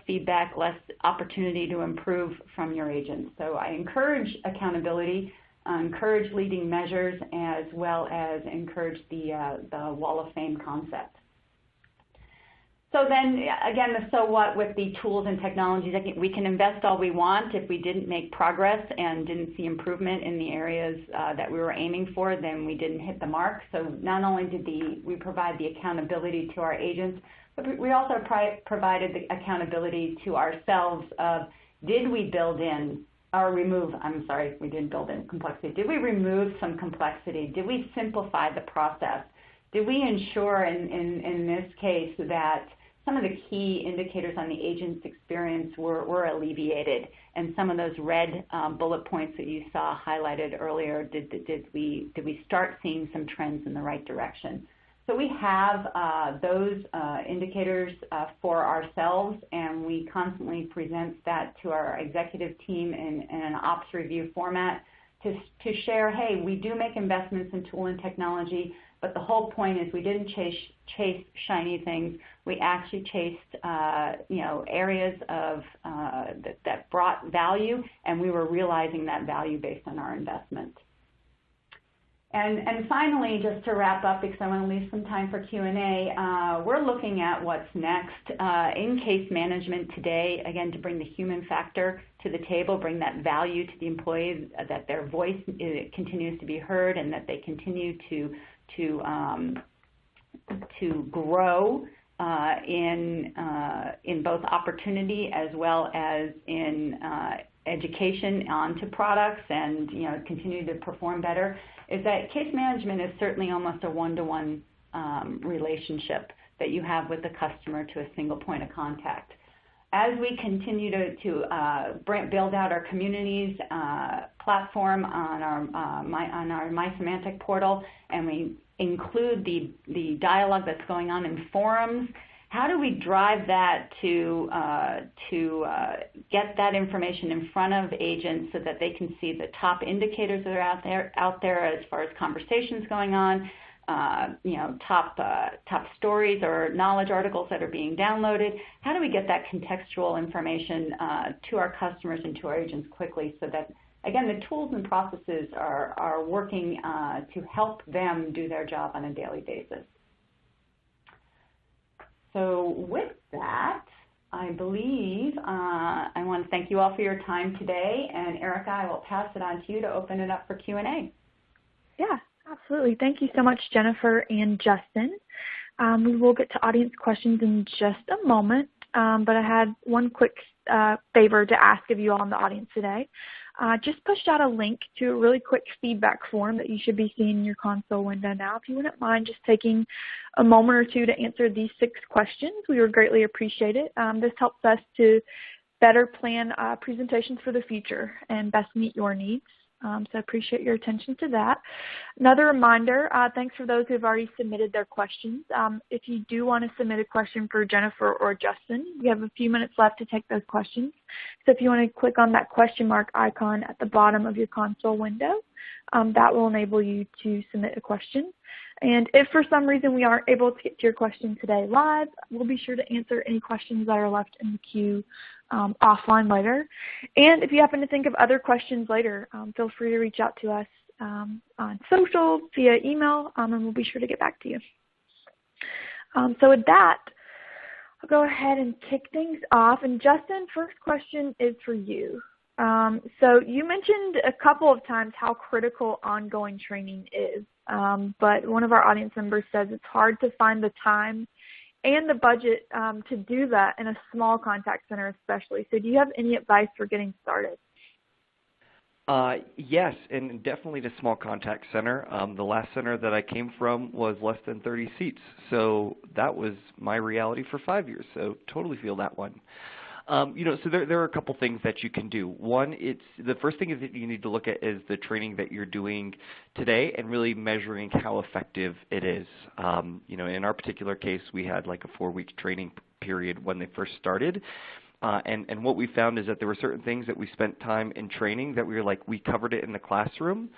feedback, less opportunity to improve from your agents. So I encourage accountability, encourage leading measures, as well as encourage the wall of fame concept. So then, again, the so what with the tools and technologies. We can invest all we want. If we didn't make progress and didn't see improvement in the areas that we were aiming for, then we didn't hit the mark. So not only did we provide the accountability to our agents, but we also provided the accountability to ourselves of, did we build in or remove, we didn't build in complexity. Did we remove some complexity? Did we simplify the process? Did we ensure in this case that some of the key indicators on the agent's experience were alleviated, and some of those red bullet points that you saw highlighted earlier, did we start seeing some trends in the right direction? So we have those indicators for ourselves, and we constantly present that to our executive team in an ops review format to share, hey, we do make investments in tool and technology. But the whole point is we didn't chase shiny things. We actually chased areas of that brought value, and we were realizing that value based on our investment. And finally, just to wrap up, because I want to leave some time for Q&A, we're looking at what's next in case management today, again, to bring the human factor to the table, bring that value to the employees, that their voice continues to be heard, and that they continue to grow in both opportunity as well as in education onto products, and continue to perform better. Is that case management is certainly almost a one-to-one relationship that you have with the customer to a single point of contact. As we continue to build out our communities platform on our My Symantec portal, and we include the dialogue that's going on in forums, how do we drive that to get that information in front of agents so that they can see the top indicators that are out there as far as conversations going on, top stories or knowledge articles that are being downloaded? How do we get that contextual information to our customers and to our agents quickly so that, again, the tools and processes are working to help them do their job on a daily basis? So with that, I believe I want to thank you all for your time today. And Erica, I will pass it on to you to open it up for Q&A. Yeah, absolutely. Thank you so much, Jennifer and Justin. We will get to audience questions in just a moment, but I had one quick favor to ask of you all in the audience today. Just pushed out a link to a really quick feedback form that you should be seeing in your console window now. If you wouldn't mind just taking a moment or two to answer these 6 questions, we would greatly appreciate it. This helps us to better plan presentations for the future and best meet your needs. So I appreciate your attention to that. Another reminder, thanks for those who have already submitted their questions. If you do want to submit a question for Jennifer or Justin, we have a few minutes left to take those questions. So if you want to click on that question mark icon at the bottom of your console window, that will enable you to submit a question. And if for some reason we aren't able to get to your question today live, we'll be sure to answer any questions that are left in the queue offline later. And if you happen to think of other questions later, feel free to reach out to us on social, via email, and we'll be sure to get back to you. So with that, I'll go ahead and kick things off. And Justin, first question is for you. So you mentioned a couple of times how critical ongoing training is, but one of our audience members says it's hard to find the time and the budget to do that in a small contact center especially. So do you have any advice for getting started? Yes, and definitely the small contact center. The last center that I came from was less than 30 seats, so that was my reality for 5 years, so totally feel that one. So there are a couple things that you can do. One, the first thing is that you need to look at is the training that you're doing today and really measuring how effective it is. In our particular case, we had like a 4-week training period when they first started. And what we found is that there were certain things that we spent time in training that we were like, we covered it in the classroom.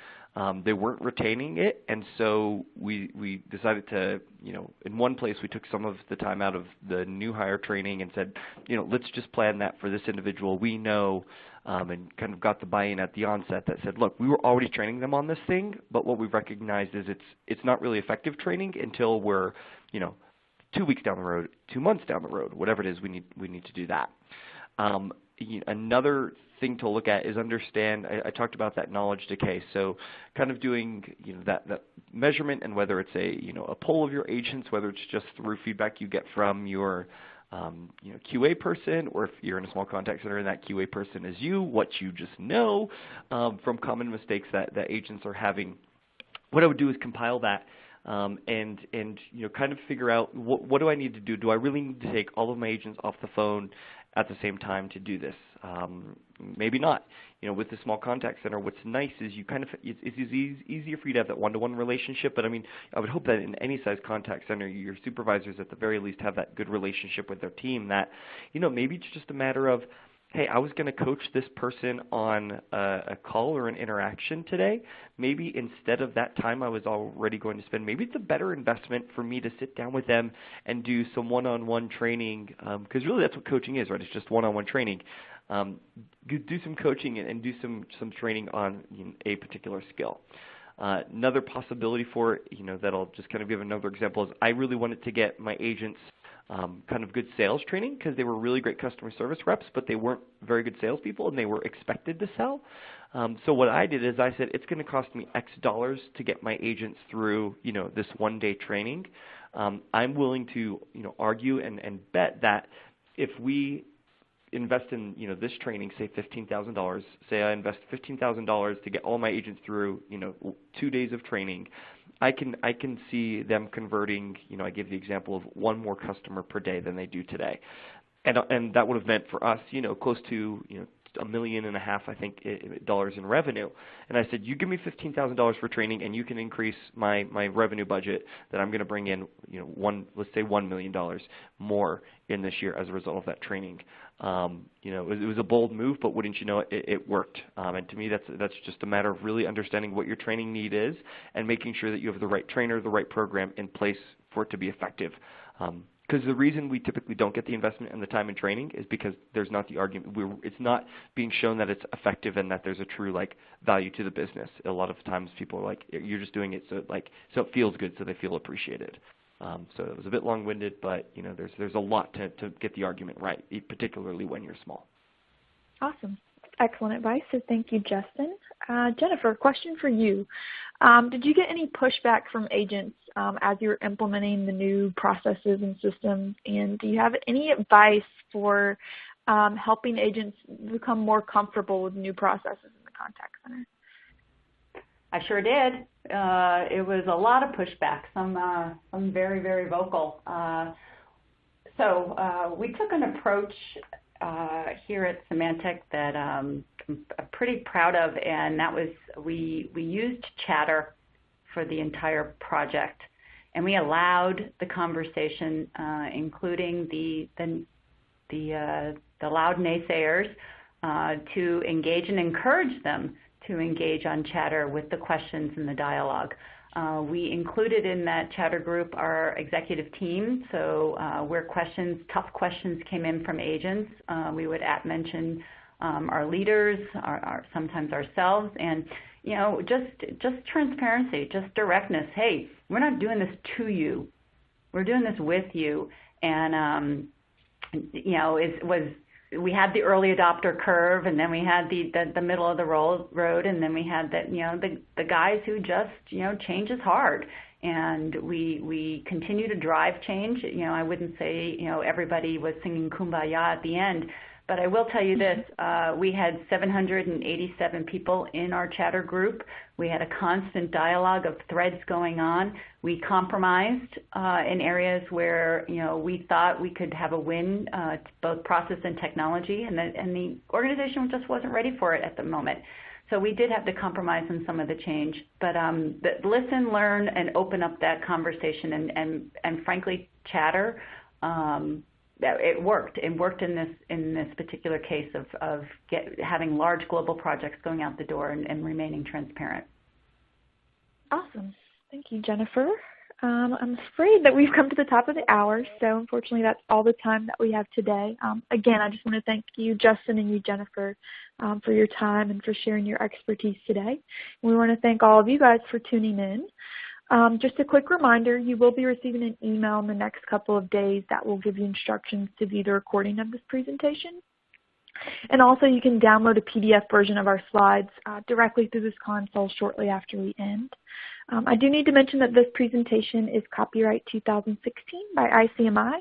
They weren't retaining it, and so we decided to, in one place we took some of the time out of the new hire training and said, let's just plan that for this individual we know, and kind of got the buy-in at the onset that said, look, we were already training them on this thing, but what we've recognized is it's not really effective training until we're, 2 weeks down the road, 2 months down the road, whatever it is, we need to do that. Another thing to look at is understand, I talked about that knowledge decay, so kind of doing that measurement, and whether it's a poll of your agents, whether it's just through feedback you get from your QA person, or if you're in a small contact center and that QA person is you, what you just know from common mistakes that agents are having. What I would do is compile that and kind of figure out what do I need to do? Do I really need to take all of my agents off the phone at the same time to do this? Maybe not. With the small contact center, what's nice is it's easier for you to have that one-to-one relationship, but I would hope that in any size contact center, your supervisors at the very least have that good relationship with their team that, maybe it's just a matter of, hey, I was going to coach this person on a call or an interaction today. Maybe instead of that time I was already going to spend, maybe it's a better investment for me to sit down with them and do some one-on-one training, because really that's what coaching is, right? It's just one-on-one training. Do some coaching and do some training on a particular skill. Another possibility for it, that'll just kind of give another example, is I really wanted to get my agents kind of good sales training because they were really great customer service reps, but they weren't very good salespeople and they were expected to sell. So what I did is I said, it's going to cost me X dollars to get my agents through, this one-day training. I'm willing to, argue and bet that if we invest in, this training, say $15,000, say I invest $15,000 to get all my agents through, 2 days of training, I can see them converting, I give the example of one more customer per day than they do today. And that would have meant for us, close to, $1.5 million, I think, dollars in revenue. And I said, you give me $15,000 for training, and you can increase my revenue budget that I'm going to bring in, let's say $1 million more in this year as a result of that training. It was a bold move, but wouldn't you know it, it worked. And to me, that's just a matter of really understanding what your training need is and making sure that you have the right trainer, the right program in place for it to be effective. Because the reason we typically don't get the investment and the time in training is because there's not the argument. It's not being shown that it's effective and that there's a true value to the business. A lot of times people are like, you're just doing it so it feels good, so they feel appreciated. So it was a bit long-winded, but there's a lot to get the argument right, particularly when you're small. Awesome. Excellent advice, so thank you, Justin. Jennifer, question for you. Did you get any pushback from agents as you were implementing the new processes and systems? And do you have any advice for helping agents become more comfortable with new processes in the contact center? I sure did. It was a lot of pushback, some very, very vocal. So we took an approach here at Symantec that I'm pretty proud of, and that was we used chatter for the entire project, and we allowed the conversation, including the loud naysayers, to engage and encourage them to engage on chatter with the questions and the dialogue. We included in that chatter group our executive team, so where tough questions came in from agents, we would mention our leaders, sometimes ourselves, and just transparency, just directness. Hey, we're not doing this to you, we're doing this with you, and we had the early adopter curve, and then we had the middle of the road, and then we had the guys who just change is hard, and we continue to drive change. I wouldn't say everybody was singing Kumbaya at the end, but I will tell you this: we had 787 people in our chatter group. We had a constant dialogue of threads going on. We compromised in areas where we thought we could have a win, both process and technology, and the organization just wasn't ready for it at the moment. So we did have to compromise on some of the change. But listen, learn, and open up that conversation, and frankly, chatter. It worked. It worked in this particular case of having large global projects going out the door and remaining transparent. Awesome. Thank you, Jennifer. I'm afraid that we've come to the top of the hour, so unfortunately that's all the time that we have today. Again, I just want to thank you, Justin, and you, Jennifer, for your time and for sharing your expertise today. We want to thank all of you guys for tuning in. Just a quick reminder, you will be receiving an email in the next couple of days that will give you instructions to view the recording of this presentation. And also you can download a PDF version of our slides directly through this console shortly after we end. I do need to mention that this presentation is copyright 2016 by ICMI.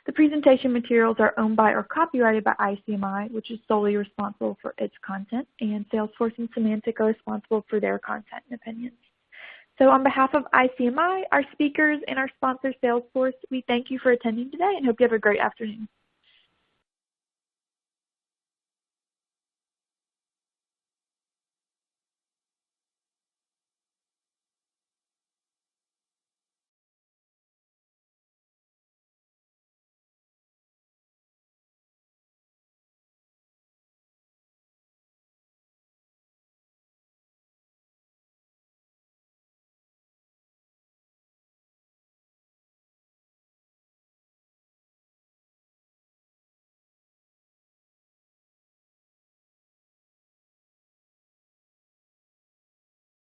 The presentation materials are owned by or copyrighted by ICMI, which is solely responsible for its content, and Salesforce and Symantec are responsible for their content and opinions. So on behalf of ICMI, our speakers, and our sponsor, Salesforce, we thank you for attending today and hope you have a great afternoon.